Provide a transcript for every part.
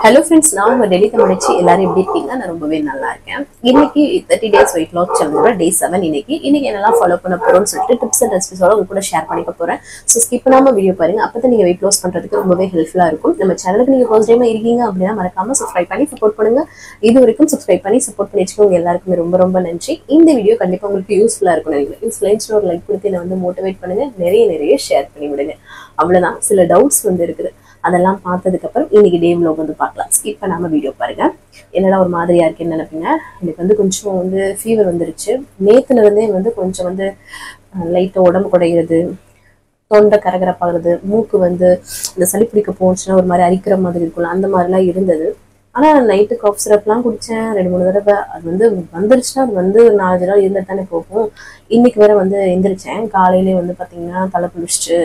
Hello friends, நான் உங்க டெல்லி தமிழச்சி. எல்லாரும் எப்படி இருக்கீங்க? நான் ரொம்பவே நல்லா இருக்கேன். இன்னைக்கு 30 days weight loss சேலஞ்சோட டே 7. இன்னைக்கு என்னெல்லாம் ஃபாலோ பண்ண போறோம்னு சொல்லிட்டு டிப்ஸ் அண்ட் ரெசிபிஸோட உங்க கூட ஷேர் பண்ணிக்க போறேன். ஸோ ஸ்கிப் பண்ணாம வீடியோ பாருங்க. அப்பதான் நீங்க வெயிட் லாஸ் பண்றதுக்கு ரொம்பவே ஹெல்ப்ஃபுல்லா இருக்கும். நம்ம சேனலுக்கு நீங்க ஃபர்ஸ்ட் டைமா இருக்கீங்க அப்படின்னா மறக்காம சப்ஸ்கிரைப் பண்ணி சப்போர்ட் பண்ணுங்க. இது வரைக்கும் சப்ஸ்கிரைப் பண்ணி சப்போர்ட் பண்ணி வச்சுக்கோங்க. எல்லாருக்குமே ரொம்ப ரொம்ப நன்றி. இந்த வீடியோ கண்டிப்பா உங்களுக்கு யூஸ்ஃபுல்லா இருக்கும் நினைக்கிறேன். யூஸ்ஃபுல்லா ஒரு லைக் கொடுத்து என்ன வந்து மோட்டிவேட் பண்ணுங்க. நிறைய ஷேர் பண்ணி விடுங்க. அவ்வளவுதான். சில டவுட்ஸ் வந்து இருக்குது. அதெல்லாம் பார்த்ததுக்கு அப்புறம் இன்னைக்கு டே vlog வந்து பார்க்கலாம். ஸ்கிப் பண்ணாம வீடியோ பாருங்க. என்னடா ஒரு மாதிரியா இருக்குன்னு நினைப்பீங்க. எனக்கு வந்து கொஞ்சம் வந்து ஃபீவர் வந்துருச்சு. நேத்துல இருந்தே வந்து கொஞ்சம் வந்து லைட்டா உடம்பு குடையிறது, தொண்டை கரகரப்பாகிறது, மூக்கு வந்து இந்த சளி பிடிக்க போச்சுன்னா ஒரு மாதிரி அரிக்கிற மாதிரி இருக்கும்ல, அந்த மாதிரிலாம் இருந்தது. ஆனா நைட்டு காஃப் சிரப்லாம் குடிச்சேன் 2-3 தடவை. அது வந்து வந்துருச்சுன்னா அது வந்து 4 நாள் இருந்துட்டு தானே போகும். இன்னைக்கு வேற வந்து எந்திரிச்சேன். காலையிலே வந்து பாத்தீங்கன்னா தலை குளிச்சுட்டு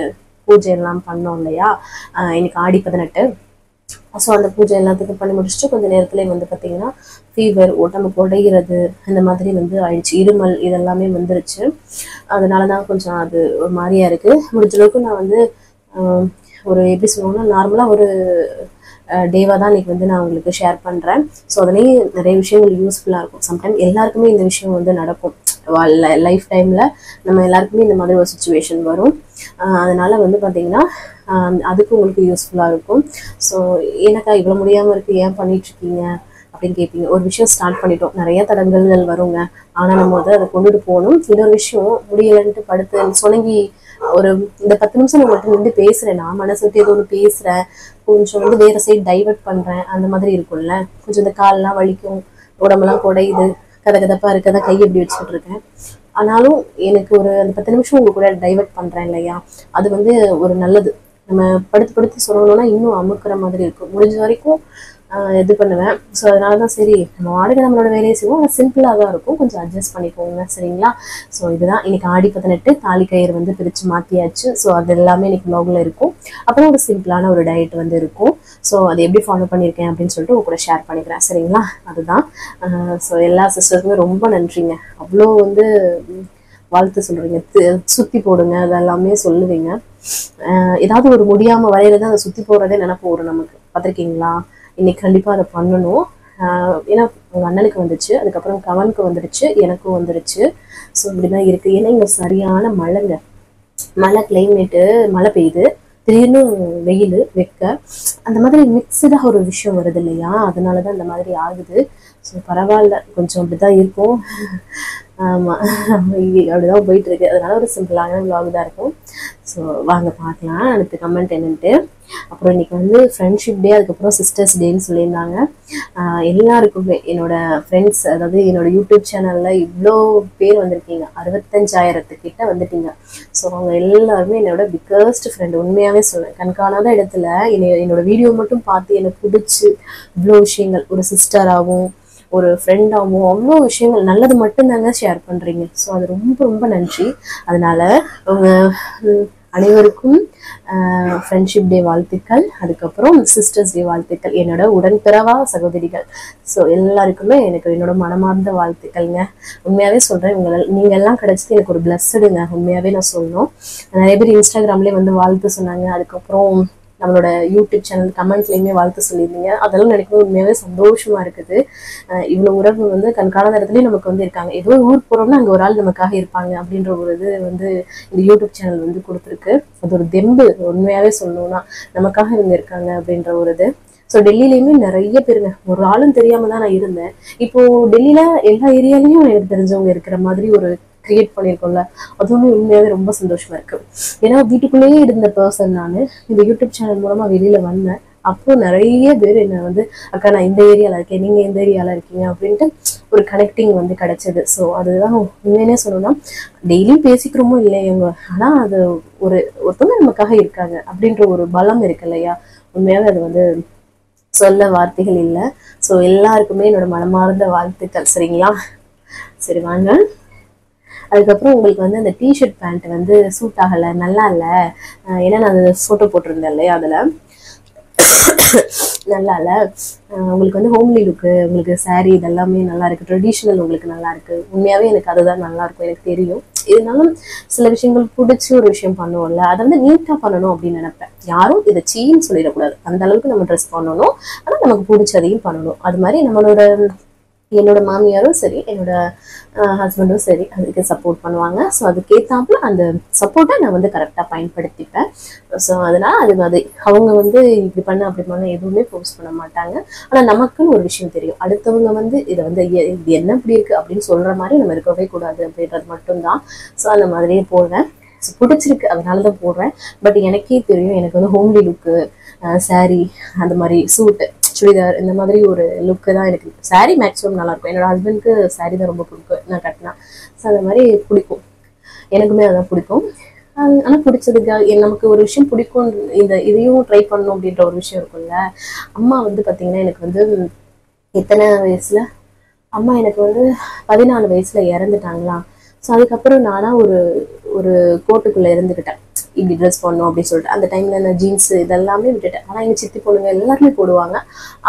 பூஜை எல்லாம் பண்ணோம் இல்லையா. இன்னைக்கு ஆடி 18. ஸோ அந்த பூஜை எல்லாத்துக்கும் பண்ணி முடிச்சுட்டு கொஞ்சம் நேரத்துலேயே வந்து பார்த்தீங்கன்னா ஃபீவர், உடம்பு குடையிறது, இந்த மாதிரி வந்து ஆயிடுச்சு. இருமல் இதெல்லாமே வந்துருச்சு. அதனால தான் கொஞ்சம் அது ஒரு மாதிரியா இருக்குது. முடிஞ்ச அளவுக்கு நான் வந்து ஒரு எப்படி சொல்லுவோம்னா நார்மலாக ஒரு டேவாக தான் இன்னைக்கு வந்து நான் உங்களுக்கு ஷேர் பண்ணுறேன். ஸோ அதுலேயே நிறைய விஷயங்கள் யூஸ்ஃபுல்லாக இருக்கும். சம்டைம் எல்லாருக்குமே இந்த விஷயம் வந்து நடக்கும். லைஃப் டைமில் நம்ம எல்லாருக்குமே இந்த மாதிரி ஒரு சுச்சுவேஷன் வரும். அதனால வந்து பார்த்தீங்கன்னா அதுக்கு உங்களுக்கு யூஸ்ஃபுல்லாக இருக்கும். ஸோ எனக்கா இவ்வளோ முடியாமல் இருக்குது, ஏன் பண்ணிகிட்ருக்கீங்க அப்படின்னு கேட்பீங்க. ஒரு விஷயம் ஸ்டார்ட் பண்ணிட்டோம், நிறைய தடங்கல்கள் வருங்க. ஆனால் நம்ம வந்து அதை கொண்டுட்டு போகணும். இன்னொரு விஷயம் முடியலைன்ட்டு படுத்து சொன்னங்கி ஒரு இந்த 10 நிமிஷம் உங்கள்கிட்ட நின்று பேசுகிறேன், நான் மனசு விட்டு ஏதோ ஒன்று பேசுகிறேன், கொஞ்சம் வந்து வேறு சைடு டைவெர்ட் பண்ணுறேன், அந்த மாதிரி இருக்கும்ல. கொஞ்சம் இந்த கால்லாம் வலிக்கும், உடம்பெல்லாம் குடையுது, கதகதப்பாக இருக்கதை கையை எப்படி வச்சுக்கிட்டு இருக்கேன். ஆனாலும் எனக்கு ஒரு அந்த 10 நிமிஷம் உங்க கூட டைவெர்ட் பண்ணுறேன் இல்லையா, அது வந்து ஒரு நல்லது. நம்ம படுத்து சொல்லணும்னா இன்னும் அமுக்கிற மாதிரி இருக்கும். முடிஞ்ச வரைக்கும் இது பண்ணுவேன். ஸோ அதனால தான் சரி நம்ம வாடகை நம்மளோட வேலையை செய்வோம். ஆனால் சிம்பிளாக தான் இருக்கும், கொஞ்சம் அட்ஜஸ்ட் பண்ணிக்கோங்க சரிங்களா. ஸோ இதுதான் இன்னைக்கு ஆடி 18 தாலி கயிறு வந்து பிரித்து மாற்றியாச்சு. ஸோ அது எல்லாமே இன்னைக்கு vlogல இருக்கும். அப்புறம் ஒரு சிம்பிளான ஒரு டயட் வந்து இருக்கும். ஸோ அதை எப்படி ஃபாலோ பண்ணியிருக்கேன் அப்படின்னு சொல்லிட்டு உங்க கூட ஷேர் பண்ணிக்கிறேன் சரிங்களா. அதுதான். ஸோ எல்லா சிஸ்டருக்குமே ரொம்ப நன்றிங்க. அவ்வளோ வந்து வாழ்த்து சொல்றீங்க, சுத்தி போடுங்க அதெல்லாமே சொல்லுவீங்க. ஏதாவது ஒரு முடியாம வரையிறது அதை சுத்தி போடுறதே நினைப்பு வரும் நமக்கு. பார்த்துருக்கீங்களா? இன்னைக்கு கண்டிப்பா அதை பண்ணணும். ஏன்னா உங்க அண்ணனுக்கு வந்துச்சு, அதுக்கப்புறம் கவனுக்கு வந்துடுச்சு, எனக்கும் வந்துடுச்சு. ஸோ இப்படிதான் இருக்கு. ஏன்னா இங்க சரியான மழைங்க. மழை கிளைமேட்டு, மழை பெய்யுது, திடீர்னு வெயில் வெக்க, அந்த மாதிரி மிக்சடாக ஒரு விஷயம் வருது இல்லையா, அதனாலதான் இந்த மாதிரி ஆகுது. ஸோ பரவாயில்ல, கொஞ்சம் அப்படிதான் இருக்கும். ஆமாம், அப்படிதான் போயிட்டு இருக்கு. அதனால ஒரு சிம்பிளான vlog தான் இருக்கும். ஸோ வாங்க பார்க்கலாம் அடுத்த கமெண்ட் என்னன்ட்டு. அப்புறம் இன்னைக்கு வந்து ஃப்ரெண்ட்ஷிப் டே, அதுக்கப்புறம் சிஸ்டர்ஸ் டேன்னு சொல்லியிருந்தாங்க. எல்லாருக்குமே என்னோட ஃப்ரெண்ட்ஸ், அதாவது என்னோட யூடியூப் சேனல்ல இவ்வளோ பேர் வந்திருக்கீங்க, 65,000 கிட்ட வந்துட்டீங்க. ஸோ அவங்க எல்லாருமே என்னோட பிக்கஸ்ட் ஃப்ரெண்ட். உண்மையாவே சொல்லுவேன், கண்காணாத இடத்துல என்னோட வீடியோ மட்டும் பார்த்து எனக்கு பிடிச்சி இவ்வளோ விஷயங்கள், ஒரு சிஸ்டராகவும் ஒரு ஃப்ரெண்டாகவும் அவ்வளோ விஷயங்கள் நல்லது மட்டும்தாங்க ஷேர் பண்ணுறீங்க. ஸோ அது ரொம்ப ரொம்ப நன்றி. அதனால அவங்க அனைவருக்கும் ஃப்ரெண்ட்ஷிப் டே வாழ்த்துக்கள், அதுக்கப்புறம் சிஸ்டர்ஸ் டே வாழ்த்துக்கள், என்னோட உடன்பிறவா சகோதரிகள். ஸோ எல்லாருக்குமே எனக்கு என்னோட மனமார்ந்த வாழ்த்துக்கள்ங்க. உண்மையாகவே சொல்கிறேன், நீங்கள் எல்லாம் கிடைச்சது எனக்கு ஒரு பிளஸ்டுங்க. உண்மையாகவே நான் சொல்லணும். நிறைய பேர் இன்ஸ்டாகிராம்லேயே வந்து வாழ்த்து சொன்னாங்க, அதுக்கப்புறம் நம்மளோட யூடியூப் சேனல் கமெண்ட்லேயுமே வாழ்த்து சொல்லியிருந்தீங்க. அதெல்லாம் நினைக்கும் உண்மையாகவே சந்தோஷமா இருக்குது. இவ்வளோ உறவு வந்து கண்காணாத இடத்துலையும் நமக்கு வந்து இருக்காங்க. ஏதோ ஊருக்கு போகிறோம்னா அங்கே ஒரு ஆள் நமக்காக இருப்பாங்க அப்படின்ற ஒரு இது வந்து இந்த யூடியூப் சேனல் வந்து கொடுத்துருக்கு. அது ஒரு தெம்பு. உண்மையாகவே சொல்லணும்னா நமக்காக இவங்க இருக்காங்க அப்படின்ற ஒரு இது. ஸோ டெல்லியிலையுமே நிறைய பேருங்க, ஒரு ஆளும் தெரியாம தான் நான் இருந்தேன். இப்போ டெல்லியில எல்லா ஏரியாலையும் எனக்கு தெரிஞ்சவங்க இருக்கிற மாதிரி ஒரு கிரியேட் பண்ணியிருக்கோம்ல, அதுவுமே உண்மையாகவே ரொம்ப சந்தோஷமா இருக்கு. ஏன்னா வீட்டுக்குள்ளேயே இருந்த பர்சன் நான் இந்த யூடியூப் சேனல் மூலமா வெளியில வந்தேன். அப்போ நிறைய பேர் என்ன வந்து அக்கா நான் இந்த ஏரியால இருக்கேன், நீங்க எந்த ஏரியால இருக்கீங்க அப்படின்ட்டு ஒரு கனெக்டிங் வந்து கிடைச்சது. ஸோ அதுதான் உண்மையிலே சொல்லணும்னா, டெய்லியும் பேசிக்கிறோமோ இல்லையவங்க, ஆனா அது ஒருத்தவங்க நமக்காக இருக்காங்க அப்படின்ற ஒரு பலம் இருக்கு இல்லையா. உண்மையாவே அது வந்து சொல்ல வார்த்தைகள் இல்லை. ஸோ எல்லாருக்குமே என்னோட மனமார்ந்த வாழ்த்துக்கள் சரிங்களா. சரி வாங்க. அதுக்கப்புறம் உங்களுக்கு வந்து அந்த டிஷர்ட் பேண்ட் வந்து சூட் ஆகலை, நல்லா இல்லை. ஏன்னா நான் அந்த ஃபோட்டோ போட்டிருந்தேன் இல்லையா, அதில் நல்லா இல்லை. உங்களுக்கு வந்து ஹோம்லி லுக்கு, உங்களுக்கு சாரீ இதெல்லாமே நல்லா இருக்குது, ட்ரெடிஷ்னல் உங்களுக்கு நல்லா இருக்குது. உண்மையாகவே எனக்கு அதுதான் நல்லா இருக்கும், எனக்கு தெரியும். இதனாலும் சில விஷயங்கள் பிடிச்சி ஒரு விஷயம் பண்ணுவோம்ல, அதை வந்து நீட்டா பண்ணணும் அப்படின்னு நினைப்பேன். யாரும் இதை சீன்னு சொல்லிடக்கூடாது, அந்த அளவுக்கு நம்ம ட்ரெஸ் பண்ணணும், ஆனா நமக்கு பிடிச்சதையும் பண்ணணும். அது மாதிரி என்னோட மாமியாரும் சரி, என்னோட ஹஸ்பண்டும் சரி அதுக்கு சப்போர்ட் பண்ணுவாங்க. ஸோ அதுக்கேற்றாப்புல அந்த சப்போர்ட்டை நான் வந்து கரெக்டாக பயன்படுத்திப்பேன். ஸோ அதனால அது அவங்க வந்து இப்படி பண்ண அப்படி பண்ண எதுவுமே ஃபோர்ஸ் பண்ண மாட்டாங்க. ஆனால் நமக்குன்னு ஒரு விஷயம் தெரியும், அடுத்தவங்க வந்து இதை வந்து இது என்ன இப்படி இருக்கு அப்படின்னு சொல்ற மாதிரி நம்ம இருக்கவே கூடாது அப்படின்றது மட்டும்தான். ஸோ அந்த மாதிரியே போடுவேன். ஸோ பிடிச்சிருக்கு அதனால தான் போடுறேன். பட் எனக்கே தெரியும் எனக்கு வந்து ஹோம்லி லுக்கு, சாரீ, அந்த மாதிரி சூட்டு, சுடிதார், இந்த மாதிரி ஒரு லுக்கு தான் எனக்கு. சாரீ மேக்ஸிமம் நல்லா இருக்கும். என்னோட ஹஸ்பண்டுக்கு சாரீ தான் ரொம்ப பிடிக்கும் நான் கட்டினா. ஸோ அந்த மாதிரி பிடிக்கும், எனக்குமே அதான் பிடிக்கும். ஆனால் பிடிச்சதுக்கு நமக்கு ஒரு விஷயம் பிடிக்கும், இதையும் ட்ரை பண்ணணும் அப்படின்ற ஒரு விஷயம் இருக்கும்ல. அம்மா வந்து பார்த்தீங்கன்னா எனக்கு வந்து எத்தனை வயசுல, அம்மா எனக்கு வந்து 14 வயசுல இறந்துட்டாங்களா. ஸோ அதுக்கப்புறம் நானா ஒரு கோட்டுக்குள்ள இருந்துக்கிட்டேன், இப்படி ட்ரெஸ் பண்ணணும் அப்படின்னு சொல்லிட்டு. அந்த டைம்ல நான் ஜீன்ஸ் இதெல்லாமே விட்டுட்டேன். ஆனால் எங்கள் சித்தி பொண்ணுங்க எல்லாருமே போடுவாங்க.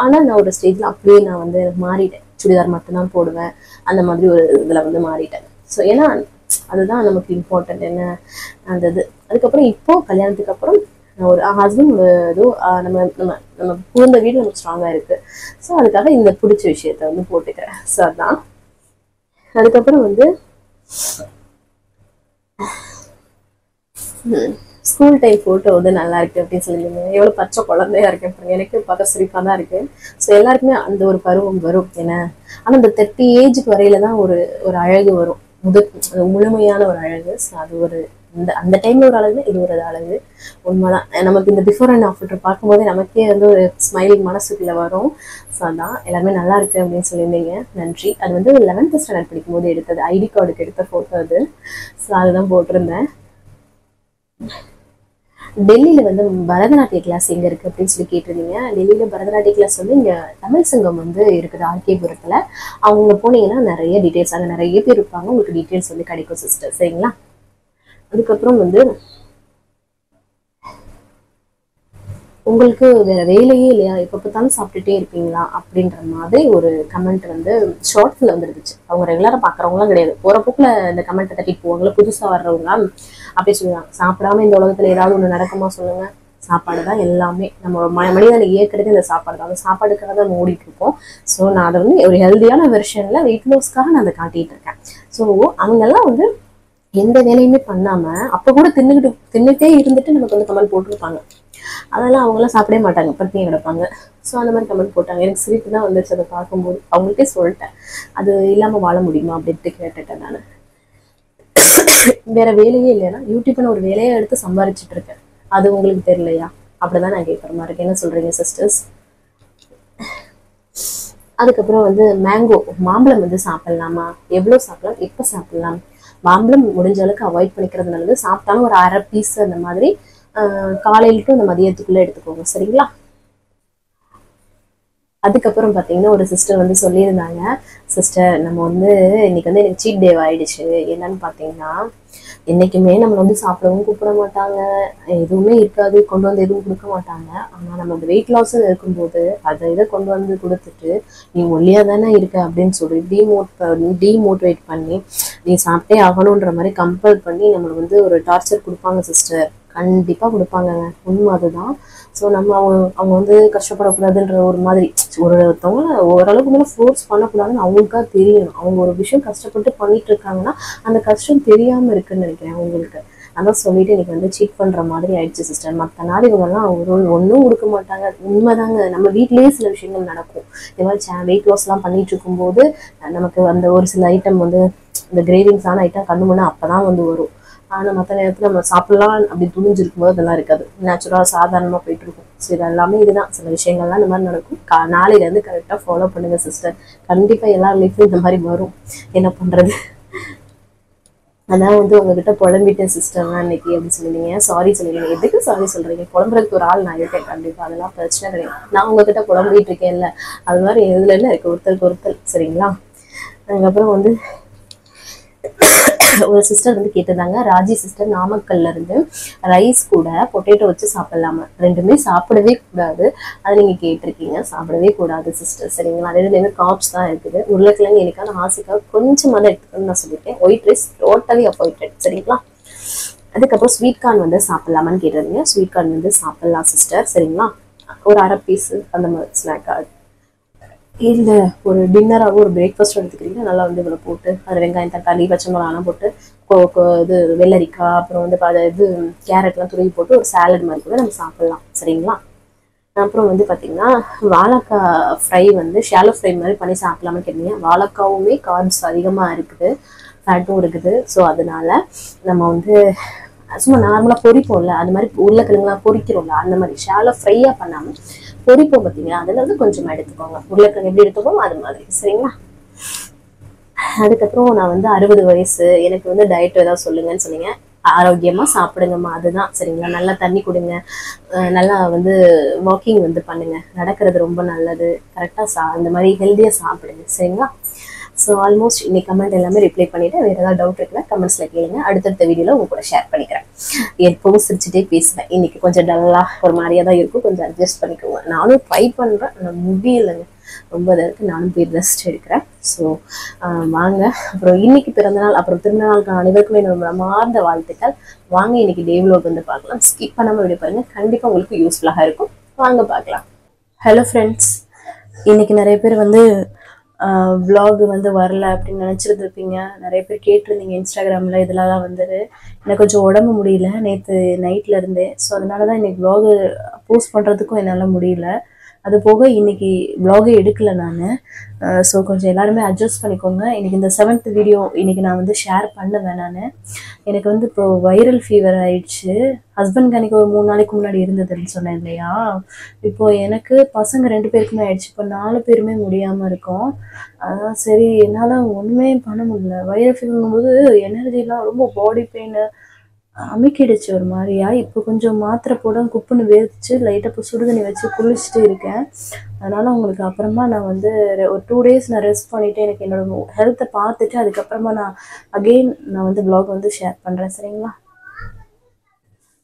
ஆனால் நான் ஒரு ஸ்டேஜ்ல அப்படியே நான் வந்து மாறிட்டேன், சுடிதார் மட்டும்தான் போடுவேன், அந்த மாதிரி ஒரு இதில் வந்து மாறிட்டேன். ஸோ ஏன்னா அதுதான் நமக்கு இம்பார்ட்டன்ட் என்ன அந்த இது. அதுக்கப்புறம் இப்போ கல்யாணத்துக்கு அப்புறம் ஒரு ஹஸ்பண்ட் ஏதோ நம்ம நம்ம நம்ம புகுந்த வீடு நமக்கு ஸ்ட்ராங்கா இருக்கு. ஸோ அதுக்காக இந்த பிடிச்ச விஷயத்த வந்து போட்டுக்கிறேன். ஸோ அதான். அதுக்கப்புறம் வந்து ஸ்கூல் டைம் போட்டோ வந்து நல்லா இருக்கு அப்படின்னு சொல்லியிருந்தீங்க. எவ்வளவு பச்சை குழந்தையா இருக்கேன் பாருங்க, எனக்கு பார்க்க சிரிப்பா தான் இருக்கு. ஸோ எல்லாருக்குமே அந்த ஒரு பருவம் வரும் என்ன. ஆனா இந்த 30 ஏஜுக்கு வரையில தான் ஒரு அழகு வரும், முழுமையான ஒரு அழகு. ஸோ அது ஒரு அந்த டைம்ல ஒரு அழகு, இது ஒரு அழகு. உண்மைதான், நமக்கு இந்த பிஃபோர் அண்ட் ஆஃப்டர் பார்க்கும்போதே நமக்கே வந்து ஒரு ஸ்மைலிங் மனசுக்குள்ள வரும். ஸோ அதான் எல்லாருமே நல்லா இருக்கு அப்படின்னு சொல்லியிருந்தீங்க, நன்றி. அது வந்து 11th ஸ்டாண்டர்ட் படிக்கும் போது எடுத்தது, ஐடி கார்டுக்கு எடுத்த போட்டோ அது. ஸோ அதுதான் போட்டிருந்தேன். டெல்லியில வந்து பரதநாட்டிய கிளாஸ் எங்க இருக்கு அப்படின்னு சொல்லி கேட்டிருந்தீங்க. டெல்லியில பரதநாட்டிய கிளாஸ் வந்து இங்க தமிழ் சங்கம் வந்து இருக்குது ஆர்கேபுரத்துல. அவங்க போனீங்கன்னா நிறைய டீட்டெயில்ஸ், அங்கே நிறைய பேர் இருப்பாங்க, உங்களுக்கு டீட்டெயில்ஸ் வந்து கிடைக்கும் சிஸ்டர், சரிங்களா. அதுக்கப்புறம் வந்து உங்களுக்கு வேற வேலையே இல்லையா, எப்ப பார்த்தாலும் சாப்பிட்டுட்டே இருப்பீங்களா அப்படின்ற மாதிரி ஒரு கமெண்ட் வந்து ஷார்ட்ஸ்ல வந்துருந்துச்சு. அவங்க ரெகுலரா பாக்குறவங்களாம் கிடையாது, போற போக்குல இந்த கமெண்ட்டை தட்டிட்டு போவாங்களா புதுசா வர்றவங்க அப்படி சொல்லுவாங்க. சாப்பிடாம இந்த உலகத்துல ஏதாவது ஒண்ணு நடக்குமா சொல்லுங்க. சாப்பாடு தான் எல்லாமே, நம்ம மனிதனை இயக்கிறது இந்த சாப்பாடு தான். அந்த சாப்பாடுக்காக தான் நம்ம ஓடிட்டு இருக்கோம். ஸோ நான் அதை வந்து ஒரு ஹெல்தியான வெர்ஷன்ல வெயிட் லாஸ்க்காக நான் அதை காட்டிட்டு இருக்கேன். ஸோ அவங்க எல்லாம் வந்து எந்த வேலையுமே பண்ணாம அப்ப கூட தின்னுட்டே இருந்துட்டு நமக்கு வந்து கமெண்ட் போட்டிருப்பாங்க. அதெல்லாம் அவங்களாம் சாப்பிடவே மாட்டாங்க, பத்தினியை கிடப்பாங்க. ஸோ அந்த மாதிரி கமெண்ட் போட்டாங்க. எனக்கு சிரிப்பு தான் வந்துச்சு அதை பார்க்கும்போது. அவங்களுக்கே சொல்லிட்டேன், அது இல்லாம வாழ முடியுமா அப்படின்ட்டு கேட்டுட்டேன் நான். வேற வேலையே இல்லைன்னா யூடியூப்னு ஒரு வேலையை எடுத்து சம்பாரிச்சுட்டு இருக்கேன், அது உங்களுக்கு தெரியலையா அப்படிதான் நான் கேட்குற மாதிரி இருக்கு. என்ன சொல்றீங்க சிஸ்டர்ஸ்? அதுக்கப்புறம் வந்து மேங்கோ, மாம்பழம் வந்து சாப்பிடலாமா, எவ்வளவு சாப்பிடலாம், எப்ப சாப்பிடலாம்? மாம்பழம் முடிஞ்ச அளவுக்கு அவாய்ட் பண்ணிக்கிறது நல்லது. சாப்பிட்டாலும் ஒரு 1/2 பீஸ் அந்த மாதிரி காலையிலுக்கு இந்த மதியத்துக்குள்ள எடுத்துக்கோங்க, சரிங்களா. அதுக்கப்புறம் பார்த்தீங்கன்னா ஒரு சிஸ்டர் வந்து சொல்லியிருந்தாங்க, சிஸ்டர் நம்ம வந்து இன்னைக்கு வந்து எனக்கு சீட் டே ஆயிடுச்சு. என்னன்னு பார்த்தீங்கன்னா என்னைக்குமே நம்ம வந்து சாப்பிடவும் கூப்பிட மாட்டாங்க, எதுவுமே இருக்காது, கொண்டு வந்து எதுவும் கொடுக்க மாட்டாங்க. ஆனால் நம்ம அந்த வெயிட் லாஸ் இருக்கும்போது அதை இதை கொண்டு வந்து கொடுத்துட்டு நீ ஒல்லியா தானே இருக்க அப்படின்னு சொல்லி டீமோட்டிவேட் பண்ணி நீ சாப்பிட்டே ஆகணுன்ற மாதிரி கம்பல் பண்ணி நம்மளுக்கு வந்து ஒரு டார்ச்சர் கொடுப்பாங்க சிஸ்டர். கண்டிப்பா கொடுப்பாங்கங்க, உண்மை அதுதான். ஸோ நம்ம அவங்க வந்து கஷ்டப்படக்கூடாதுன்ற ஒரு மாதிரி ஒருத்தவங்க ஓரளவுக்கு மேலே ஃபோர்ஸ் பண்ணக்கூடாதுன்னு அவங்களுக்கா தெரியணும். அவங்க ஒரு விஷயம் கஷ்டப்பட்டு பண்ணிட்டு இருக்காங்கன்னா அந்த கஷ்டம் தெரியாம இருக்குன்னு நினைக்கிறேன் அவங்களுக்கு. அதான் சொல்லிட்டு இன்னைக்கு வந்து சீட் பண்ற மாதிரி ஆயிடுச்சு சிஸ்டர். மற்ற நாடு இவங்கெல்லாம் ஒன்றும் கொடுக்க மாட்டாங்க. உண்மைதாங்க, நம்ம வீட்லயே சில விஷயங்கள் நடக்கும். இது மாதிரி வெயிட் லாஸ் எல்லாம் பண்ணிட்டு இருக்கும்போது நமக்கு அந்த ஒரு சில ஐட்டம் வந்து இந்த கிரேவிங்ஸான ஐட்டம் கண்ணு முன்னா அப்பதான் வந்து வரும். ஆனா மற்ற நேரத்துல நம்ம சாப்பிடலாம் அப்படி துணிஞ்சிருக்கும் போது அதெல்லாம் இருக்காது, நேச்சுரலா சாதாரணமா போயிட்டு இருக்கும். ஸோ இது எல்லாமே இதுதான், சில விஷயங்கள்லாம் இந்த மாதிரி நடக்கும். நாளையில இருந்து கரெக்டா ஃபாலோ பண்ணுங்க சிஸ்டர். கண்டிப்பா எல்லார் லைஃப்லயும் இந்த மாதிரி வரும், என்ன பண்றது. அதான் வந்து உங்ககிட்ட புலம்பிட்டேன் சிஸ்டர் தான் இன்னைக்கு அப்படின்னு சொல்லிருந்தீங்க. சாரி சொல்லிடுங்க. எதுக்கு சாரி சொல்றீங்க, புலம்புறதுக்கு ஒரு ஆள் நான் இருக்கேன், கண்டிப்பா அதெல்லாம் பிரச்சனை கிடையாது. நான் உங்ககிட்ட புலம்பிட்டு இருக்கேன்ல, அது மாதிரி இதுல என்ன இருக்கு, ஒருத்தருக்கு ஒருத்தர், சரிங்களா. அதுக்கப்புறம் வந்து ஒரு சிஸ்டர் வந்து கேட்டிருந்தாங்க, ராஜி சிஸ்டர் நாமக்கல்ல இருந்து, ரைஸ் கூட பொட்டேட்டோ வச்சு சாப்பிடலாமா? ரெண்டுமே சாப்பிடவே கூடாது. அதை நீங்க கேட்டிருக்கீங்க. சாப்பிடவே கூடாது சிஸ்டர், சரிங்களா? ரெண்டுமே காப்ஸ் தான் இருக்குது. உருளைக்கிழங்கு எனக்கான ஆசைக்காக கொஞ்சமாக தான் எடுத்துக்கணும்னு நான் சொல்லியிருக்கேன். ஒயிட் ரைஸ் டோட்டலி அவாய்டட், சரிங்களா? அதுக்கப்புறம் ஸ்வீட் கார்ன் வந்து சாப்பிடலாமான்னு கேட்டிருந்தீங்க. ஸ்வீட் கார்ன் வந்து சாப்பிடலாம் சிஸ்டர், சரிங்களா? ஒரு அரை பீஸு அந்த மாதிரி ஸ்நாக்காக இல்லை, ஒரு டின்னராகவும் ஒரு பிரேக்ஃபாஸ்ட் எடுத்துக்கிறீங்க. நல்லா வந்து இதில் போட்டு அது வெங்காயம் தக்காளி பச்சை மிளகாலாம் போட்டு இது வெள்ளரிக்காய் அப்புறம் வந்து இது கேரட்லாம் துருவி போட்டு ஒரு சாலட் மாதிரி கூட நம்ம சாப்பிட்லாம், சரிங்களா? அப்புறம் வந்து பார்த்தீங்கன்னா வாழைக்காய் ஃப்ரை வந்து ஷாலோ ஃப்ரை மாதிரி பண்ணி சாப்பிடலாம்னு கேட்டீங்க. வாழைக்காவுமே கார்ப்ஸ் அதிகமாக இருக்குது, ஃபேட்டும் இருக்குது. ஸோ அதனால நம்ம வந்து சும்மா நார்மலாக பொரிப்போம்ல, அது மாதிரி உருளைக்கிழங்குலாம் பொரிக்கிறோம்ல, அந்த மாதிரி ஷாலோ ஃப்ரையாக பண்ணாமல் பொரிப்போம் பார்த்தீங்கன்னா, அதில் வந்து கொஞ்சமாக எடுத்துக்கோங்க. உருளைக்கிழங்கு எப்படி எடுத்துக்கோங்க அது மாதிரி, சரிங்களா? அதுக்கப்புறம் நான் வந்து 60 வயசு, எனக்கு வந்து டயட் ஏதாவது சொல்லுங்கன்னு சொன்னீங்க. ஆரோக்கியமாக சாப்பிடுங்கம்மா, அதுதான், சரிங்களா? நல்லா தண்ணி கொடுங்க, நல்லா வந்து வாக்கிங் வந்து பண்ணுங்க, நடக்கிறது ரொம்ப நல்லது. கரெக்டாக இந்த மாதிரி ஹெல்த்தியாக சாப்பிடுங்க, சரிங்களா? ஸோ ஆல்மோஸ்ட் இன்னைக்கு கமெண்ட் எல்லாமே ரிப்ளை பண்ணிவிட்டு, வேறு ஏதாவது டவுட் இருக்குன்னா கமெண்ட்ஸில் கேளுங்க. அடுத்தடுத்த வீடியோவில் உங்க கூட ஷேர் பண்ணிக்கிறேன். எப்பவும் சிரிச்சுட்டே பேசுவேன். இன்னைக்கு கொஞ்சம் டல்லாக ஒரு மாதிரியாக தான் இருக்கும், கொஞ்சம் அட்ஜஸ்ட் பண்ணிக்கோங்க. நானும் ட்ரை பண்ணுறேன், நான் முடியலைங்க, ரொம்ப இருக்கு. நானும் போய் ரெஸ்ட் எடுக்கிறேன். ஸோ வாங்க. அப்புறம் இன்னைக்கு பிறந்தநாள் அப்புறம் திருநாளுக்கான அனைவருக்குமே நம்ம மார்ந்த வாழ்த்துக்கள். வாங்க இன்னைக்கு டே விலாக் வந்து பார்க்கலாம். ஸ்கிப் பண்ணாமல் வீடியோ பாருங்க, கண்டிப்பாக உங்களுக்கு யூஸ்ஃபுல்லாக இருக்கும். வாங்க பார்க்கலாம். ஹலோ ஃப்ரெண்ட்ஸ், இன்னைக்கு நிறைய பேர் வந்து vlog வந்து வரல அப்படின்னு நினச்சிட்டு இருப்பீங்க. நிறைய பேர் கேட்டிருந்தீங்க இன்ஸ்டாகிராமில். இதெல்லாம் தான் வந்துட்டு எனக்கு கொஞ்சம் உடம்பு முடியல நேற்று நைட்டில் இருந்தே. ஸோ அதனால தான் இன்னைக்கு vlog போஸ்ட் பண்ணுறதுக்கும் என்னால் முடியல. அது போக இன்னைக்கு vlog எடுக்கலை நான். ஸோ கொஞ்சம் எல்லாருமே அட்ஜஸ்ட் பண்ணிக்கோங்க. இன்னைக்கு இந்த 7th வீடியோ இன்னைக்கு நான் வந்து ஷேர் பண்ணுவேன். நான் எனக்கு வந்து இப்போ வைரல் ஃபீவர் ஆயிடுச்சு. ஹஸ்பண்ட்க்கு அன்னைக்கு ஒரு 3 நாளைக்கு முன்னாடி இருந்ததுன்னு சொன்னேன் இல்லையா? இப்போ எனக்கு பசங்க 2 பேருக்குமே ஆயிடுச்சு. இப்போ 4 பேருமே முடியாமல் இருக்கோம். அதான் சரி, என்னால் ஒன்றுமே பண்ண முடியல. வைரல் ஃபீவருங்கும் போது எனர்ஜிலாம் ரொம்ப பாடி பெயின் அமைக்கிடுச்சு ஒரு மாதிரியா. இப்போ கொஞ்சம் மாத்திரை போட குப்புன்னு வேர்த்துச்சு. லைட்டாக இப்போ சுடுதண்ணி வச்சு குளிச்சுட்டு இருக்கேன். அதனால் உங்களுக்கு அப்புறமா நான் வந்து ஒரு 2 days நான் ரெஸ்ட் பண்ணிவிட்டு எனக்கு என்னோட ஹெல்த்தை பார்த்துட்டு அதுக்கப்புறமா நான் வந்து vlog வந்து ஷேர் பண்ணுறேன், சரிங்களா?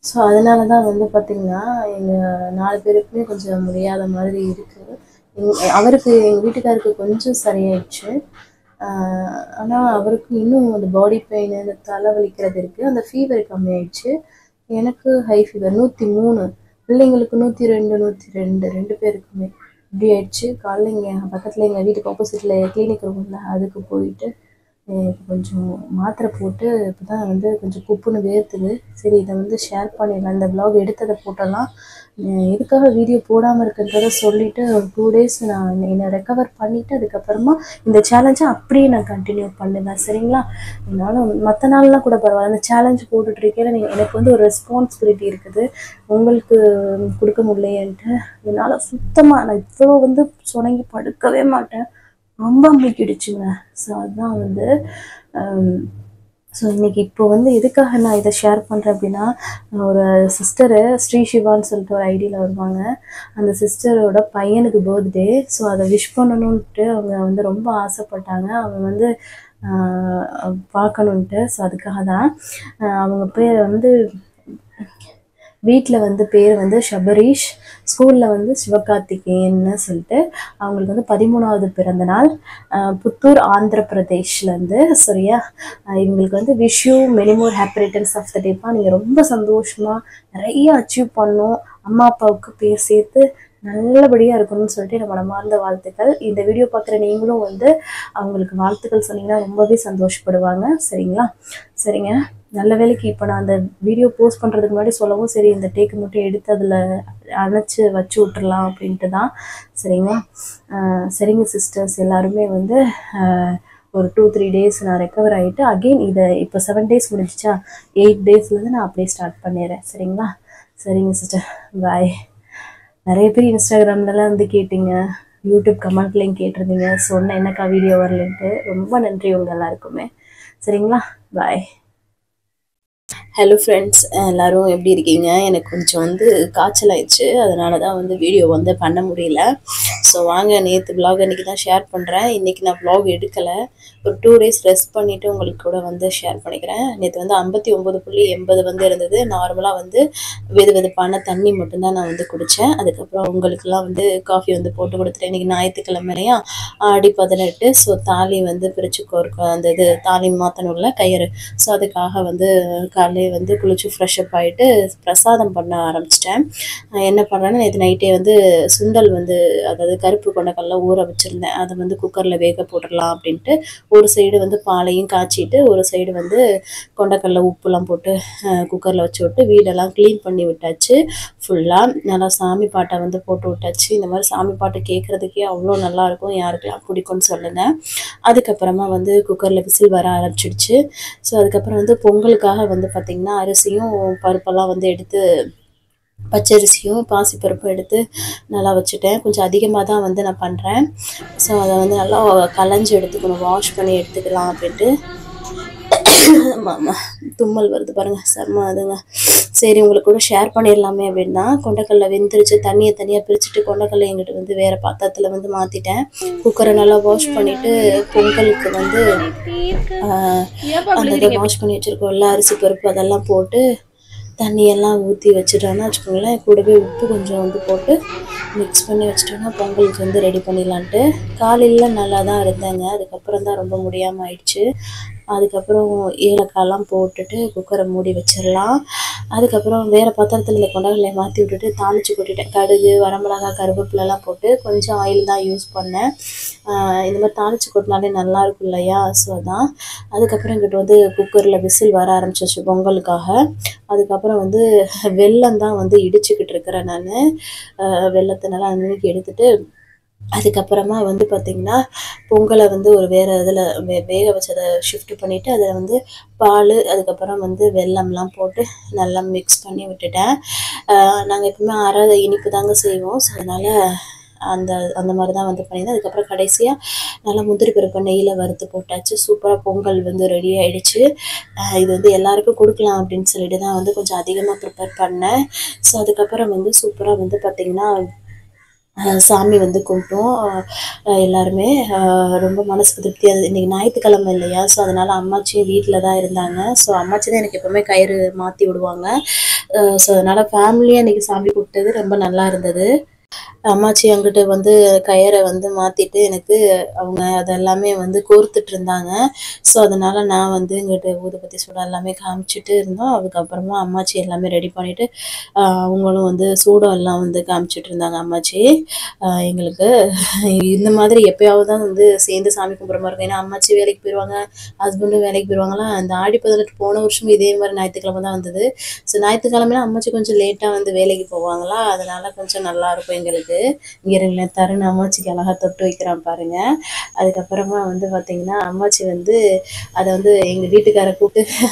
ஸோ அதனால தான் வந்து பார்த்திங்கன்னா எங்கள் 4 பேருக்குமே கொஞ்சம் முடியாத மாதிரி இருக்குது. அவருக்கு எங்கள் வீட்டுக்காருக்கு கொஞ்சம் சரியாயிடுச்சு. ஆனால் அவருக்கு இன்னும் அந்த பாடி பெயின், இந்த தலைவலிக்கிறது இருக்குது. அந்த ஃபீவர் கம்மியாயிடுச்சு. எனக்கு ஹை ஃபீவர் 103, பிள்ளைங்களுக்கு 102, 102 2 பேருக்குமே இப்படி ஆயிடுச்சு. காலைல இங்கே பக்கத்தில் எங்கள் வீட்டுக்கு ஆப்போசிட்டில் கிளினிக் இருக்கும்ல, அதுக்கு போயிட்டு இப்போ கொஞ்சம் மாத்திரை போட்டு இப்போ தான் வந்து கொஞ்சம் குப்புன்னு வேர்த்துது. சரி, இதை வந்து ஷேர் பண்ணிடலாம், இந்த vlog எடுத்ததை போட்டலாம். எதுக்காக வீடியோ போடாமல் இருக்குன்றதை சொல்லிவிட்டு ஒரு 2 days நான் என்னை ரெக்கவர் பண்ணிவிட்டு அதுக்கப்புறமா இந்த சேலஞ்சை அப்படியே நான் கண்டினியூ பண்ணுவேன், சரிங்களா? என்னால் மற்ற நாள்லாம் கூட பரவாயில்ல, அந்த சேலஞ்சு போட்டுட்ருக்கேன். எனக்கு வந்து ஒரு ரெஸ்பான்சிபிலிட்டி இருக்குது, உங்களுக்கு கொடுக்க முடியலையேன்ட்டு. என்னால் சுத்தமாக நான் இவ்வளோ வந்து சொனங்கி படுக்கவே மாட்டேன், ரொம்ப அமைக்கிடுச்சுங்க. ஸோ அதுதான் வந்து ஸோ இன்றைக்கி இப்போ வந்து எதுக்காக நான் இதை ஷேர் பண்ணுறேன் அப்படின்னா, ஒரு சிஸ்டரு ஸ்ரீ சிவான்னு சொல்லிட்டு ஒரு ஐடியில் வருவாங்க. அந்த சிஸ்டரோட பையனுக்கு பர்த்டே. ஸோ அதை விஷ் பண்ணணுன்ட்டு அவங்க வந்து ரொம்ப ஆசைப்பட்டாங்க. அவங்க வந்து பார்க்கணுன்ட்டு. ஸோ அதுக்காக தான் அவங்க பேர் வந்து வீட்டில் வந்து பேர் வந்து ஷபரீஷ், ஸ்கூலில் வந்து சிவகார்த்திகேயன்னு சொல்லிட்டு. அவங்களுக்கு வந்து 13வது பிறந்த நாள். புத்தூர் ஆந்திர பிரதேஷ்லேருந்து. சரியா? இவங்களுக்கு வந்து wish you many more happy returns of the டேப்பா. நீங்கள் ரொம்ப சந்தோஷமாக நிறைய அச்சீவ் பண்ணணும், அம்மா அப்பாவுக்கு பேர் சேர்த்து நல்லபடியாக இருக்கணும்னு சொல்லிட்டு நம்ம மனமார்ந்த வாழ்த்துக்கள். இந்த வீடியோ பார்க்குற நீங்களும் வந்து அவங்களுக்கு வாழ்த்துக்கள் சொன்னீங்கன்னா ரொம்பவே சந்தோஷப்படுவாங்க, சரிங்களா? சரிங்க, நல்ல வேலைக்கு இப்போ நான் அந்த வீடியோ போஸ்ட் பண்ணுறதுக்கு முன்னாடி சொல்லவும் சரி இந்த டேக்கு மட்டும் எடுத்து அதில் அணைச்சி வச்சு விட்டுறலாம் அப்படின்ட்டு தான், சரிங்களா? சரிங்க சிஸ்டர்ஸ், எல்லாருமே வந்து ஒரு 2-3 days நான் ரெக்கவர் ஆகிட்டு அகெயின் இதை இப்போ 7 days முடிஞ்சிச்சா, 8 daysலேருந்து நான் அப்படியே ஸ்டார்ட் பண்ணிடுறேன், சரிங்களா? சரிங்க சிஸ்டர், பாய். நிறைய பேர் இன்ஸ்டாகிராம்லலாம் வந்து கேட்டிங்க, யூடியூப் கமெண்ட்லேயும் கேட்டிருந்தீங்க, சொன்னேன் என்னக்கா வீடியோ வரலன்ட்டு. ரொம்ப நன்றி உங்கள் எல்லாருக்குமே, சரிங்களா? பாய். ஹலோ ஃப்ரெண்ட்ஸ், எல்லோரும் எப்படி இருக்கீங்க? எனக்கு கொஞ்சம் வந்து காய்ச்சல் ஆயிடுச்சு, அதனால தான் வந்து வீடியோ வந்து பண்ண முடியல. ஸோ வாங்க நேற்று vlog இன்றைக்கி தான் ஷேர் பண்ணுறேன். இன்றைக்கி நான் vlog எடுக்கலை, ஒரு 2 days ரெஸ்ட் பண்ணிவிட்டு உங்களுக்கு கூட வந்து ஷேர் பண்ணிக்கிறேன். நேற்று வந்து 59.80 வந்து இருந்தது. நார்மலாக வந்து வெதுவெதுப்பான தண்ணி மட்டும்தான் நான் வந்து குடித்தேன். அதுக்கப்புறம் உங்களுக்கெல்லாம் வந்து காஃபி வந்து போட்டு கொடுத்துட்டேன். இன்றைக்கி ஞாயிற்றுக்கிழமையா ஆடி 18. ஸோ தாலி வந்து பிரித்து கோர்க்க அந்த இது தாலி மாற்றணும்ல கயிறு. ஸோ அதுக்காக வந்து காலையிலே வந்து குளிச்சு ஃப்ரெஷ்அப் ஆகிட்டு பிரசாதம் பண்ண ஆரம்பிச்சிட்டேன். என்ன பண்ணுறேன்னா நேற்று நைட்டே வந்து சுண்டல் வந்து அதாவது கருப்பு கொண்டக்கடலை ஊற வச்சுருந்தேன். அதை வந்து குக்கரில் வேக போட்டுடலாம் அப்படின்ட்டு ஒரு சைடு வந்து பாலையும் காய்ச்சிட்டு ஒரு சைடு வந்து கொண்டக்கடலை உப்புலாம் போட்டு குக்கரில் வச்சு விட்டு வீடெல்லாம் க்ளீன் பண்ணி விட்டாச்சு. ஃபுல்லாக நல்லா சாமி பாட்டை வந்து போட்டு விட்டாச்சு. இந்த மாதிரி சாமி பாட்டு கேட்குறதுக்கே அவ்வளோ நல்லாயிருக்கும். யாருக்கெல்லாம் பிடிக்கும்னு சொல்லுங்கள். அதுக்கப்புறமா வந்து குக்கரில் விசில் வர ஆரம்பிச்சிடுச்சு. ஸோ அதுக்கப்புறம் வந்து பொங்கலுக்காக வந்து பார்த்திங்கன்னா அரிசியும் பருப்பெல்லாம் வந்து எடுத்து பச்சரிசியும் பாசிப்பருப்பும் எடுத்து நல்லா வச்சுட்டேன். கொஞ்சம் அதிகமாக தான் வந்து நான் பண்ணுறேன். ஸோ அதை வந்து நல்லா களைஞ்சி எடுத்துக்கணும், வாஷ் பண்ணி எடுத்துக்கலாம் அப்படின்ட்டு. ஆமாம் தும்மல் வருது பாருங்கள், செம்ம அதுங்க. சரி உங்களுக்கு கூட ஷேர் பண்ணிடலாமே அப்படின்னா கொண்டக்கடலை வெந்துருச்சு. தண்ணியை தனியாக பிரிச்சுட்டு கொண்டக்கடலை எங்கிட்ட வந்து வேறு பாத்திரத்தில் வந்து மாற்றிட்டேன். குக்கரை நல்லா வாஷ் பண்ணிவிட்டு பொங்கலுக்கு வந்து அந்த வாஷ் பண்ணி வச்சுருக்கோம்ல அரிசி பருப்பு அதெல்லாம் போட்டு தண்ணியெல்லாம் ஊற்றி வச்சுட்டோன்னா வச்சுக்கோங்களேன். கூடவே உப்பு கொஞ்சம் வந்து போட்டு மிக்ஸ் பண்ணி வச்சுட்டோன்னா பொங்கலுக்கு வந்து ரெடி பண்ணிடலான்ட்டு. காலையில் நல்லா தான் இருந்தேங்க, அதுக்கப்புறம் தான் ரொம்ப முடியாமல் ஆயிடுச்சு. அதுக்கப்புறம் ஏலக்காயெல்லாம் போட்டுட்டு குக்கரை மூடி வச்சிடலாம். அதுக்கப்புறம் வேறு பாத்திரத்தில் இந்த கொண்டக்கடலையை மாற்றி விட்டுட்டு தாளித்து கொட்டிட்டேன். கடுகு, வரமிளகாய், கருவேப்பிலெல்லாம் போட்டு கொஞ்சம் ஆயில் தான் யூஸ் பண்ணேன். இந்த மாதிரி தாளித்து கொட்டினாலே நல்லாயிருக்கும் இல்லையா? ஸோ தான் அதுக்கப்புறம் எங்கிட்ட வந்து குக்கரில் விசில் வர ஆரம்பிச்சிச்சு பொங்கலுக்காக. அதுக்கப்புறம் வந்து வெல்லம் தான் வந்து இடிச்சுக்கிட்டு இருக்கிறேன் நான். வெல்லத்தை நல்லா நுணுக்கி எடுத்துகிட்டு அதுக்கப்புறமா வந்து பார்த்திங்கன்னா பொங்கலை வந்து ஒரு வேறு இதில் வேக வச்சதை ஷிஃப்ட் பண்ணிவிட்டு அதில் வந்து பால் அதுக்கப்புறம் வந்து வெல்லம்லாம் போட்டு நல்லா மிக்ஸ் பண்ணி விட்டுட்டேன். நாங்கள் எப்பவுமே அரை இனிப்பு தாங்க செய்வோம். ஸோ அதனால் அந்த மாதிரி தான் வந்து பண்ணியிருந்தேன். அதுக்கப்புறம் கடைசியாக நல்லா முந்திரி பருப்பு நெய்யில் வறுத்து போட்டாச்சு. சூப்பராக பொங்கல் வந்து ரெடி ஆகிடுச்சு. இது வந்து எல்லாருக்கும் கொடுக்கலாம் அப்படின்னு சொல்லிட்டு தான் வந்து கொஞ்சம் அதிகமாக ப்ரிப்பேர் பண்ணேன். ஸோ அதுக்கப்புறம் வந்து சூப்பராக வந்து பார்த்திங்கன்னா சாமி வந்து கும்பிட்டோம் எல்லாருமே. ரொம்ப மனசுக்கு திருப்தியாக இன்றைக்கி ஞாயிற்றுக்கிழமை இல்லையா? ஸோ அதனால் அம்மாச்சியும் வீட்டில் தான் இருந்தாங்க. ஸோ அம்மாச்சி தான் எனக்கு எப்போவுமே கயிறு மாற்றி விடுவாங்க. ஸோ அதனால் ஃபேமிலியாக இன்றைக்கி சாமி கூப்பிட்டது ரொம்ப நல்லா இருந்தது. அம்மாச்சி அங்கிட்ட வந்து கயிறை வந்து மாற்றிட்டு எனக்கு அவங்க அதெல்லாமே வந்து கோர்த்துட்டு இருந்தாங்க. ஸோ அதனால் நான் வந்து இங்கிட்ட ஊதுபத்தி சூடம் எல்லாமே காமிச்சிட்டு இருந்தோம். அதுக்கப்புறமா அம்மாச்சி எல்லாமே ரெடி பண்ணிவிட்டு அவங்களும் வந்து சூடம் எல்லாம் வந்து காமிச்சிட்டு இருந்தாங்க அம்மாச்சி எங்களுக்கு. இந்த மாதிரி எப்போயாவது தான் வந்து சேர்ந்து சாமி கும்பிட்ற மாதிரி இருக்கும். ஏன்னா அம்மாச்சி வேலைக்கு போயிடுவாங்க, ஹஸ்பண்டும் வேலைக்கு போயிடுவாங்களா. அந்த ஆடி 18 போன வருஷம் இதே மாதிரி ஞாயிற்றுக்கிழமை தான் வந்தது. ஸோ ஞாயிற்றுக்கிழமைனா அம்மாச்சி கொஞ்சம் லேட்டாக வந்து வேலைக்கு போவாங்களா, அதனால் கொஞ்சம் நல்லாயிருக்கும் எங்களுக்கு. இங்கே இருங்களேன், தருண் அம்மாச்சிக்கு அழகாக தொட்டு வைக்கிறான் பாருங்க. அதுக்கப்புறமா வந்து பார்த்திங்கன்னா அம்மாச்சி வந்து அதை வந்து எங்கள் வீட்டுக்காரை கூப்பிட்டு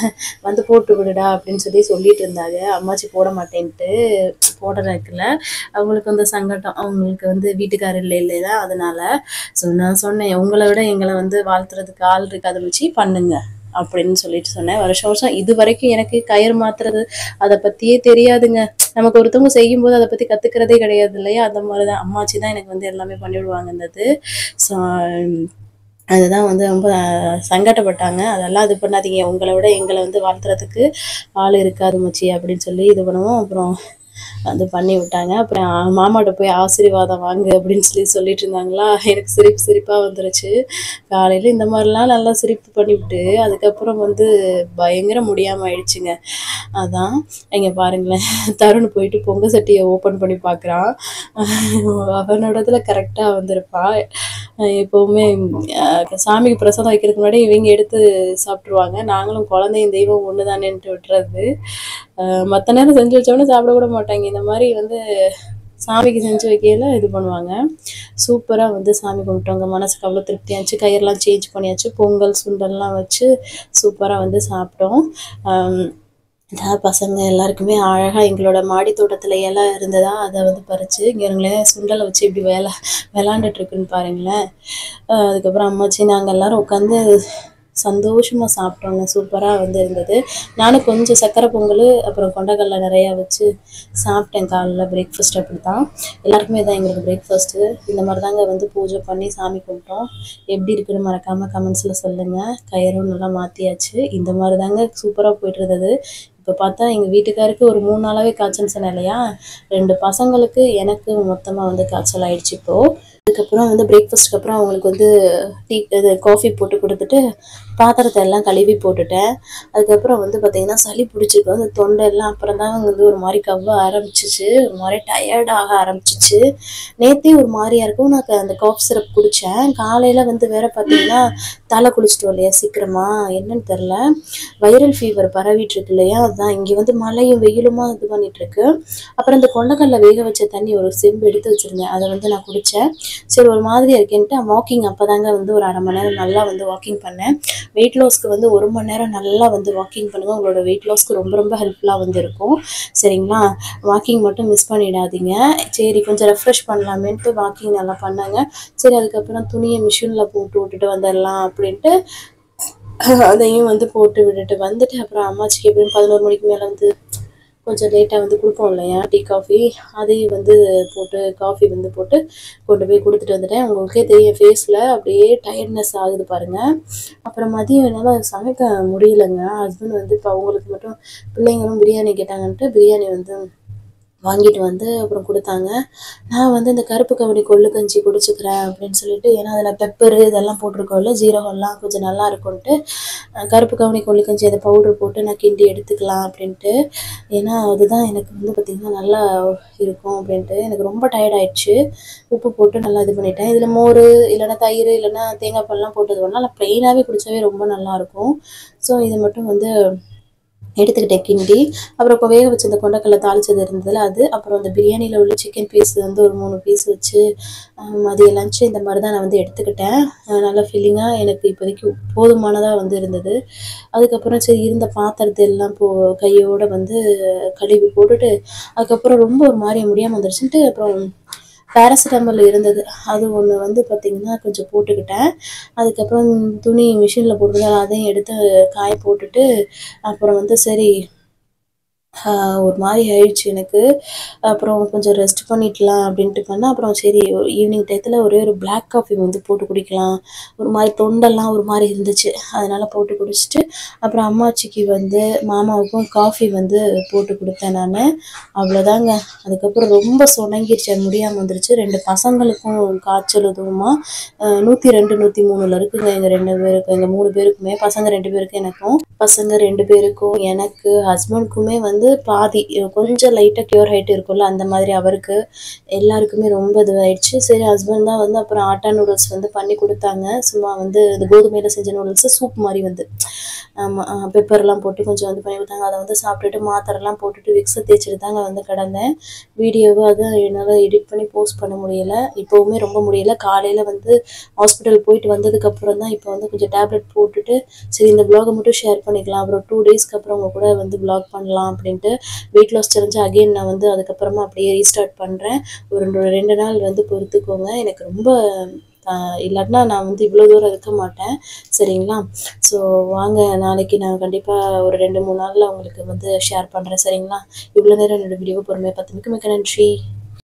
வந்து போட்டு விடுடா அப்படின்னு சொல்லிட்டு இருந்தாங்க. அம்மாச்சி போட மாட்டேன்ட்டு போடுறதுக்குல அவங்களுக்கு வந்து சங்கடம், அவங்களுக்கு வந்து வீட்டுக்காரர் இல்லைன்னா அதனால். ஸோ நான் சொன்னேன் உங்களை விட எங்களை வந்து வாழ்த்துறதுக்கு ஆள் இருக்கு, அதை வச்சு பண்ணுங்க அப்படின்னு சொல்லிட்டு சொன்னேன். வருஷம் இது வரைக்கும் எனக்கு கயிறு மாத்துறது அதை பற்றியே தெரியாதுங்க. நமக்கு ஒருத்தவங்க செய்யும்போது அதை பற்றி கற்றுக்கிறதே கிடையாது இல்லையா? அந்த மாதிரி தான் அம்மாச்சி தான் எனக்கு வந்து எல்லாமே பண்ணிவிடுவாங்கன்றது. ஸோ அதுதான் வந்து ரொம்ப சங்கடப்பட்டாங்க. அதெல்லாம் இது பண்ணாதீங்க, உங்களை விட எங்களை வந்து வாழ்த்துறதுக்கு ஆள் இருக்காது மச்சி அப்படின்னு சொல்லி இது பண்ணுவோம். அப்புறம் வந்து பண்ணி விட்டாங்க. அப்புறம் மாமாட்ட போய் ஆசீர்வாதம் வாங்க அப்படின்னு சொல்லிட்டு இருந்தாங்களா. எனக்கு சிரிப்பாக வந்துருச்சு. காலையில் இந்த மாதிரிலாம் நல்லா சிரிப்பு பண்ணிவிட்டு அதுக்கப்புறம் வந்து பயங்கர முடியாமல் ஆயிடுச்சுங்க. அதான் இங்கே பாருங்களேன், தருண் போயிட்டு பொங்க சட்டியை ஓப்பன் பண்ணி பார்க்குறான். அவனோடதுல கரெக்டாக வந்திருப்பான். எப்போவுமே சாமிக்கு பிரசாதம் வைக்கிறதுக்கு முன்னாடி இவங்க எடுத்து சாப்பிட்ருவாங்க. நாங்களும் குழந்தையும் தெய்வம் ஒன்று தானேன்ட்டு விட்டுறது. மற்ற நேரம் செஞ்சு வச்சோன்னே சாப்பிட கூட மாட்டாங்க. இந்த மாதிரி வந்து சாமிக்கு செஞ்சு வைக்கையில இது பண்ணுவாங்க. சூப்பராக வந்து சாமி கும்பிட்டவங்க மனசுக்கு அவ்வளோ திருப்தியாச்சு. கயிறெல்லாம் சேஞ்ச் பண்ணியாச்சு. பொங்கல் சுண்டல்லாம் வச்சு சூப்பராக வந்து சாப்பிட்டோம். பசங்க எல்லாருக்குமே அழகாக எங்களோட மாடி தோட்டத்தில் இலை இருந்ததா அதை வந்து பறித்து இங்கே இருங்களேன் சுண்டலை வச்சு இப்படி விளாண்டுட்ருக்குன்னு பாருங்களேன். அதுக்கப்புறம் அம்மாச்சி நாங்கள் எல்லோரும் உட்காந்து சந்தோஷமாக சாப்பிட்டோங்க. சூப்பராக வந்து இருந்தது. நானும் கொஞ்சம் சக்கரை பொங்கல் அப்புறம் கொண்டக்கடலை நிறையா வச்சு சாப்பிட்டேன். காலைல பிரேக்ஃபாஸ்ட் அப்படி தான் எல்லாருக்குமே தான் எங்களுக்கு பிரேக்ஃபாஸ்ட்டு. இந்த மாதிரி தாங்க வந்து பூஜை பண்ணி சாமி கும்பிட்டோம். எப்படி இருக்குன்னு மறக்காமல் கமெண்ட்ஸில் சொல்லுங்கள். கயிறும் நல்லா மாற்றியாச்சு. இந்த மாதிரி தாங்க சூப்பராக போய்ட்டு இருந்தது. இப்போ பார்த்தா எங்கள் வீட்டுக்காருக்கு ஒரு 3 நாளாகவே காய்ச்சல் சொன்னேன் இல்லையா, 2 பசங்களுக்கு எனக்கு மொத்தமாக வந்து காய்ச்சல் ஆயிடுச்சு இப்போது. அதுக்கப்புறம் வந்து பிரேக்ஃபாஸ்ட்டுக்கு அப்புறம் அவங்களுக்கு வந்து காஃபி போட்டு கொடுத்துட்டு பாத்திரத்தை எல்லாம் கழுவி போட்டுட்டேன். அதுக்கப்புறம் வந்து பார்த்திங்கன்னா சளி பிடிச்சிருக்கு அந்த தொண்டை எல்லாம். அப்புறம் தான் வந்து ஒரு மாதிரி கவ்வ ஆரம்பிச்சிச்சு, ஒரு மாதிரி டயர்டாக ஆரம்பிச்சிச்சு. நேற்றே ஒரு மாதிரியாக இருக்கும். நான் அந்த காஃப் சிரப் குடித்தேன். காலையில் வந்து வேறு பார்த்திங்கன்னா தலை குளிச்சிட்டோம் இல்லையா சீக்கிரமாக, என்னன்னு தெரில, வைரல் ஃபீவர் பரவிட்டு இருக்கு இல்லையா, அதுதான். இங்கே வந்து மழையும் வெயிலுமா இது பண்ணிகிட்ருக்கு. அப்புறம் இந்த கொண்டக்கடலை வேக வச்ச தண்ணி ஒரு செம்பு எடுத்து வச்சுருந்தேன், அதை வந்து நான் குடித்தேன். சரி ஒரு மாதிரியாக இருக்கேன்ட்டு வாக்கிங் அப்போ தாங்க வந்து ஒரு 1/2 மணி நேரம் நல்லா வந்து வாக்கிங் பண்ணேன். வெயிட் லாஸ்க்கு வந்து 1 மணி நேரம் நல்லா வந்து வாக்கிங் பண்ணுங்கள். உங்களோட வெயிட் லாஸ்க்கு ரொம்ப ரொம்ப ஹெல்ப்ஃபுல்லாக வந்து இருக்கும். சரிங்களா, வாக்கிங் மட்டும் மிஸ் பண்ணிடாதீங்க. சரி கொஞ்சம் ரெஃப்ரெஷ் பண்ணலாமேன்ட்டு வாக்கிங் நல்லா பண்ணாங்க. சரி அதுக்கப்புறம் துணியை மிஷினில் போட்டு விட்டுட்டு வந்துடலாம் அப்படின்ட்டு அதையும் வந்து போட்டு விட்டுட்டு வந்துட்டு அப்புறம் அம்மாச்சிக்கு எப்படியும் 11 மணிக்கு மேலே வந்து கொஞ்சம் லேட்டாக வந்து கொடுப்போம் இல்லையா டீ காஃபி, அதையும் வந்து போட்டு காஃபி வந்து போட்டு கொண்டு போய் கொடுத்துட்டு வந்துட்டேன். உங்களுக்கே தெரியும் ஃபேஸில் அப்படியே டயர்ட்னஸ் ஆகுது பாருங்கள். அப்புறம் மதியம் என்னால் சமைக்க முடியலைங்க. ஹஸ்பண்ட் வந்து இப்போ அவங்களுக்கு மட்டும் பிள்ளைங்களும் பிரியாணி கேட்டாங்கன்ட்டு பிரியாணி வந்து வாங்கிட்டு வந்து அப்புறம் கொடுத்தாங்க. நான் வந்து இந்த கருப்பு கவுனி கொள்ளு கஞ்சி குடிச்சுக்கிறேன் அப்படின்னு சொல்லிட்டு, ஏன்னா அதில் பெப்பரு இதெல்லாம் போட்டிருக்கோம்ல, ஜீரகம்லாம் கொஞ்சம் நல்லா இருக்கும்ன்ட்டு கருப்பு கவுனி கொள்ளு கஞ்சி அதை பவுட்ரு போட்டு நான் கிண்டி எடுத்துக்கலாம் அப்படின்ட்டு. ஏன்னா அதுதான் எனக்கு வந்து பார்த்திங்கன்னா நல்லா இருக்கும் அப்படின்ட்டு. எனக்கு ரொம்ப டயர்ட் ஆயிடுச்சு. உப்பு போட்டு நல்லா இது பண்ணிட்டேன். இதில் மோர் இல்லைன்னா தயிர் இல்லைன்னா தேங்காய் பால்லாம் போட்டது வேணால் நான் ப்ளெயினாகவே குடித்தாவே ரொம்ப நல்லாயிருக்கும். ஸோ இது மட்டும் வந்து எடுத்துக்கிட்டேன் கிண்டி. அப்புறம் இப்போ வேக வச்சு இந்த கொண்டக்கடலை தாளிச்சது இருந்ததில்ல அது, அப்புறம் அந்த பிரியாணியில் உள்ள சிக்கன் பீஸ் வந்து ஒரு 3 பீஸ் வச்சு மதியம் லஞ்சு இந்த மாதிரி தான் நான் வந்து எடுத்துக்கிட்டேன். நல்லா ஃபீலிங்காக எனக்கு இப்போதைக்கு போதுமானதாக வந்து இருந்தது. அதுக்கப்புறம் சரி இருந்த பாத்திரத்தை எல்லாம் கையோடு வந்து கழுவி போட்டுட்டு அதுக்கப்புறம் ரொம்ப ஒரு மாதிரி முடியாமல் வந்துருச்சுன்ட்டு அப்புறம் பேராசிட்டமால் இருந்தது, அது ஒன்று வந்து பார்த்திங்கன்னா கொஞ்சம் போட்டுக்கிட்டேன். அதுக்கப்புறம் துணி மிஷினில் போட்டுருந்தாலும் அதையும் எடுத்து காய போட்டுட்டு அப்புறம் வந்து சரி ஒரு மாதிரி ஆயிடுச்சு எனக்கு. அப்புறம் கொஞ்சம் ரெஸ்ட் பண்ணிக்கலாம் அப்படின்ட்டு பண்ணேன். அப்புறம் சரி ஈவினிங் டயத்தில் ஒரே ஒரு பிளாக் காஃபி வந்து போட்டு குடிக்கலாம், ஒரு மாதிரி தொண்டெல்லாம் ஒரு மாதிரி இருந்துச்சு, அதனால் போட்டு குடிச்சிட்டு அப்புறம் அம்மாச்சிக்கு வந்து மாமாவுக்கும் காஃபி வந்து போட்டு கொடுத்தேன் நான். அவ்வளோதாங்க. அதுக்கப்புறம் ரொம்ப சொணங்கிடுச்சு, முடியாமல் வந்துருச்சு. 2 பசங்களுக்கும் காய்ச்சல் எதுவுமா 102 103 இருக்குங்க எங்கள் 2 பேருக்கும், எங்கள் 3 பேருக்குமே. பசங்க 2 பேருக்கு எனக்கும், பசங்க 2 பேருக்கும் எனக்கு ஹஸ்பண்டுக்குமே வந்து பாதி கொஞ்சம் லைட்டாக க்யூர் ஆகிட்டு இருக்கும்ல அந்த மாதிரி அவருக்கு எல்லாருக்குமே ரொம்ப இதுவாகிடுச்சு. சரி ஹஸ்பண்ட் தான் வந்து அப்புறம் ஆட்டா நூடுல்ஸ் வந்து பண்ணி கொடுத்தாங்க. சும்மா வந்து இந்த கோதுமையில் செஞ்ச நூடுல்ஸு சூப் மாதிரி வந்து ஆமாம் பெப்பர்லாம் போட்டு கொஞ்சம் வந்து பண்ணி கொடுத்தாங்க. அதை வந்து சாப்பிட்டுட்டு மாத்திரைலாம் போட்டுட்டு விக்ஸை தேய்ச்சிட்டு தாங்க வந்து கிடந்தேன். வீடியோவை அதை என்னால் எடிட் பண்ணி போஸ்ட் பண்ண முடியலை, இப்போவுமே ரொம்ப முடியலை. காலையில் வந்து ஹாஸ்பிட்டல் போயிட்டு வந்ததுக்கப்புறம் தான் இப்போ வந்து கொஞ்சம் டேப்லெட் போட்டுட்டு சரி இந்த வ்ளாகை மட்டும் ஷேர் பண்ணிக்கலாம், அப்புறம் 2 டேஸ்க்கு அப்புறம் உங்கள் கூட வந்து வ்ளாக் பண்ணலாம் அப்படின்ட்டு. வெயிட் லாஸ் தெரிஞ்சு அகெயின் நான் வந்து அதுக்கப்புறமா அப்படியே ரீஸ்டார்ட் பண்ணுறேன். ஒரு 2 நாள் வந்து பொறுத்துக்கோங்க. எனக்கு ரொம்ப இல்லாட்டினா நான் வந்து இவ்வளோ தூரம் இருக்க மாட்டேன். சரிங்களா, ஸோ வாங்க நாளைக்கு நான் கண்டிப்பாக ஒரு 2-3 நாளில் உங்களுக்கு வந்து ஷேர் பண்ணுறேன். சரிங்களா, இவ்வளோ நேரம் என்னோடய வீடியோவை பொறுமையாக பார்த்து மிக்க நன்றி.